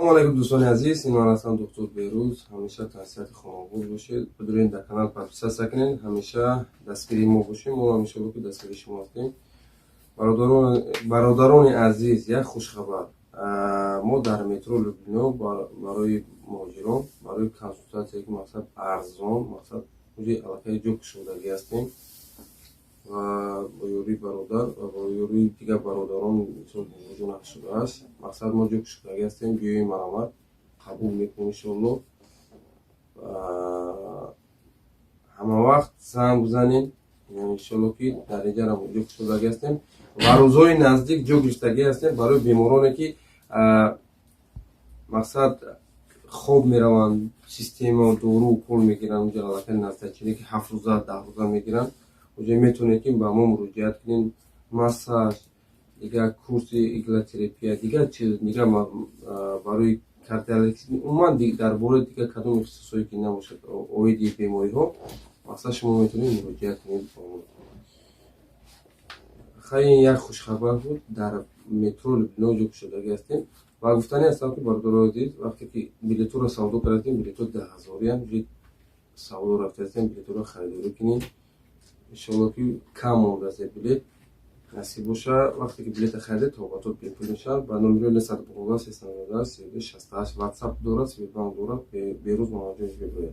علیکم دوستان عزیز، این من هستم دکتر بهروز. همیشه تحصیلات خانواده باشید، بدونین در کانال پادکست کنین، همیشه دستگیری ما باشیم. ما همیشه که دستگیری شما هستیم. برادران عزیز، یک خوش خبر. ما در مترو لوبلینا برای مهاجران، برای کنسولتاسی که مقصد ارزان، مقصد وجه علاقه جوک شدگی هستیم و با یوری برادر و با یوری دیگر برادران مثل وجود نقش شده است. مقصد ما جوک شدگی هستیم، بیایی مرامت قبول میکنیم انشاءالله. همه وقت زنگ بزنین، یعنی انشاءالله که در اینجا را جوک شدگی هستیم و روزهای نزدیک جوک شدگی هستیم برای بیمارانی که مقصد خوب میروند، سیستم و دورو پول میگیرن، اونجا علاقه نزدیکی که 7 روزه 10 روزه میگیرن، اونجا میتونید که با ما مراجعت کنین. مساج دیگه، کورس ایگلاتراپی دیگه چیز دیگه برای کاردیولوژی عموما در مورد دیگه کدوم اختصاصی که نباشه اویدی بیماری ها مثلا شما میتونید مراجعه کنین. خیلی یک خوش خبر بود، در مترو لوبلینا جوک شدگی هستیم و گفتنی هستم که برادران عزیز وقتی که بلیط رو سودا کردیم، بلیط 10,000 هم جید سودا رفته هستیم، بلیط رو خریداری کنین انشاءالله که کم مونده از بلیط نصیب باشه. وقتی که بلیط خریدید توقعات بلیط میشه با نمره 115 390 3268 واتساپ داره، سویدبانک داره، بهروز مهاجر بگوید.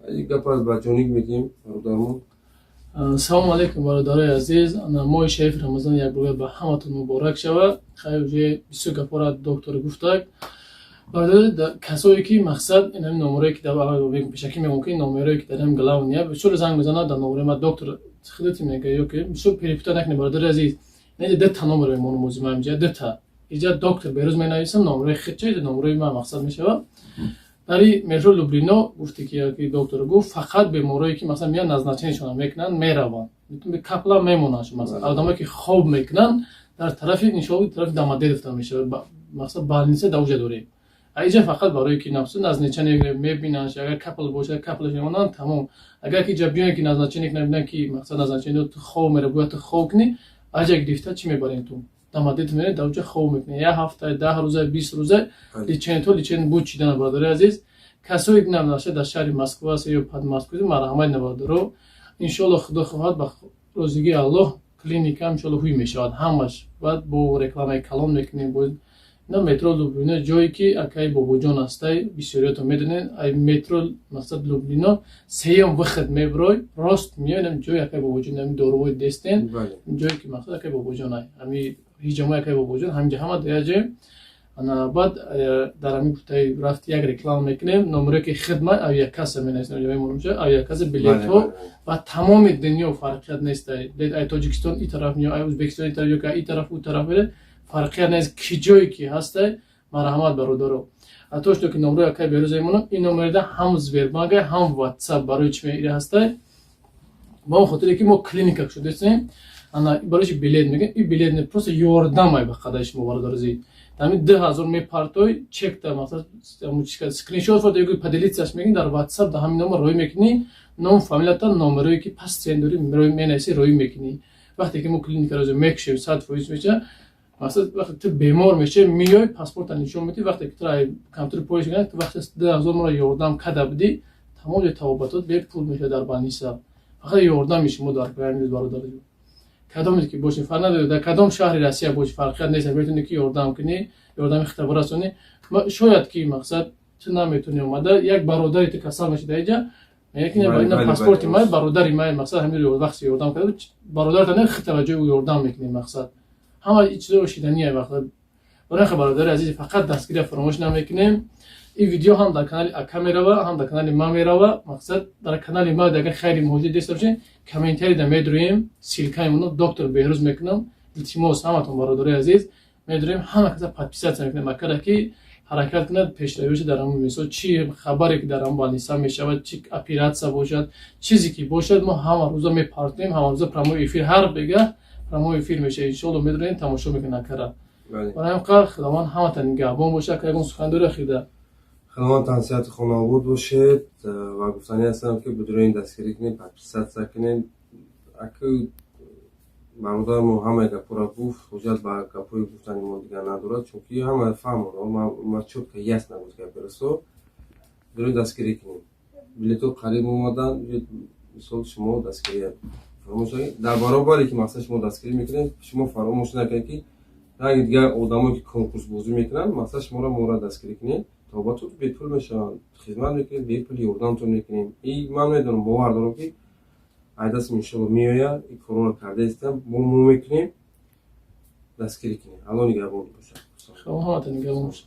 یک گپ از بچونیک میدیم برادرمون. سلام علیکم برادرای عزیز، ماه شریف رمضان یک روز به همتون مبارک شود. خیلی بسیار گپارا دکتر گفتک برادر کسایی که مقصد این نمره که در پیشکی ممکن نمره که دارم گلاونیه بسیار زنگ میزنه در نمره ما دکتر خدمت میگه یا که بسیار پریپتا نکنه برادر عزیز، نه ده تا نمره مون موضوع ما اینجا ده تا اینجا دکتر بهروز مینویسم نمره خدچه نمره ما مقصد میشه. در مترو لوبلینا گفتی که دکتر گفت فقط بیمارایی که مثلا میان نزدیکشون میکنن میروند، میتون به کپلا میمونن، مثلا آدمایی که خوب میکنن در طرف انشالله طرف داماده دفتر میشه، مثلا بالنیسه دوجه داریم اینجا فقط برای که نفس نزدیکشون میبینن. اگر کپل باشه کپلش میمونن تمام. اگر که جبیان که نزدیکشون نمیبینن که مثلا نزدیکشون تو خوب میره باید خوب کنی اجا گرفته چی میبرین تو داماده میره دوجه خوب میکنه یا هفته 10 روزه 20 روزه لیچن بود چیدن برادر عزیز. کسایی که نمیدونن در شهر مسکو است یا پد مسکو مرحمت نبودرو انشالله خدا خواهد با روزگی الله کلینیک هم انشالله هوی میشود همش بعد با رکلام کلام میکنیم بود. نه مترو لوبلینا جایی که اکای بابا جان هستی بسیاریاتو میدونن ای مترو مقصد لوبلینا سیم وقت میبرای راست میانم جایی اکای بابا جان نمی داروی دستن جایی که مقصد اکای بابا جان همی هیچ جمعه اکای بابا جان همینجا همه دیاجه انا بعد در همین کوتاه رفت یک رکلام میکنیم نمره که خدمت او یک کس مینویسن جای مونجا او یک کس بلیط ها و تمام دنیا فرقیت نیست. ای تاجیکستان این طرف یا ازبکستان این طرف یا که این طرف اون طرف بره فرقیت نیست کی جایی که هسته مرحمت برادرو. اتوش تو که نمره که بهروز میمونه این نمره ده هم سویدبانک هم واتساپ برای چه میره هسته با خاطر که ما کلینیک شده هستیم انا برایش بلیط میگن این بلیط نه پروس یوردام ای به خدایش مبارک درزی تامین 10,000 می پارتوی چک تا مثلا اسکرین شات فوتو یکی پدلیتش میگین در واتساپ ده همین نمره روی میکنی نام فامیلتا نمره که پس سندوری روی مینویسی روی میکنی. وقتی که ما کلینیک روز میکشیم 100% میشه مثلا وقتی تو بیمار میشه میای پاسپورت نشون میدی وقتی که تو کامپیوتر پولیس میگن تو وقتی 10,000 مرا یوردام کدا بدی تمام توابطات به پول میشه در بانیسا فقط یوردام میشه مو در پرایمریز برادر جو کدومی که باشه فرق نداره در کدام شهر روسیه باشه فرقیت نیست میتونی که یوردام کنی یوردام اختبارات کنی. شاید که مقصد تو نمیتونی اومده یک برادری تو کسال میشه اینجا میگه با این پاسپورت ما برادری ما مثلا همین وقت یوردام کرده برادرت نه توجه یوردام میکنی مقصد همه این چیزا شیدنیه. وقت برای برادر عزیز فقط دستگیری فراموش نمیکنیم. این ویدیو هم در کانال اکا میروه هم در کانال ما میروه مقصد در کانال ما دیگه خیلی موجود داشته باشین کامنتری در میدرویم سیلکایمونو دکتر بهروز میکنم التماس همتون برادر عزیز میدرویم همه کس پادپیسات میکنه مکر که حرکت کنه پیشرویش در همون میسو چی خبری که در همون بالنیسا میشود چی اپیراتسا باشد چیزی که باشد ما همه روزا میپارتیم همه روزا پرومو افیر هر بگه پرومو افیر میشه ان شاء الله میدرویم تماشا میکنه کرا برای هم خداوند همتون نگهبان باشه که اون سخنرانی خیده خداوند تنسیت خانواده باشید و گفتنی هستم که بدون این دستگیری کنید پادپیسات کنید اکو برادر ما همه گپورا گفت حجت با گپوی گفتن ما دیگه نداره چونکه همه فهمون ما چوب که یس نبود که برسو برای دستگیری کنیم بلیتو قریب اومدن مثال شما دستگیری فراموش نکنید در برابری که مثلا شما دستگیری میکنید شما فراموش نکنید که اگه دیگه آدمایی که کنکورس بازی میکنن مثلا شما را مورد دستگیری کنید تا با تو به پول میشن خدمت میکنید به پول یوردانتون میکنیم این من میدونم باور دارم که айдас иншалло меояд ин корро карда истам мо мекунем дастгирӣ кунем алони габон бошад. خب همتون نگاه باشه.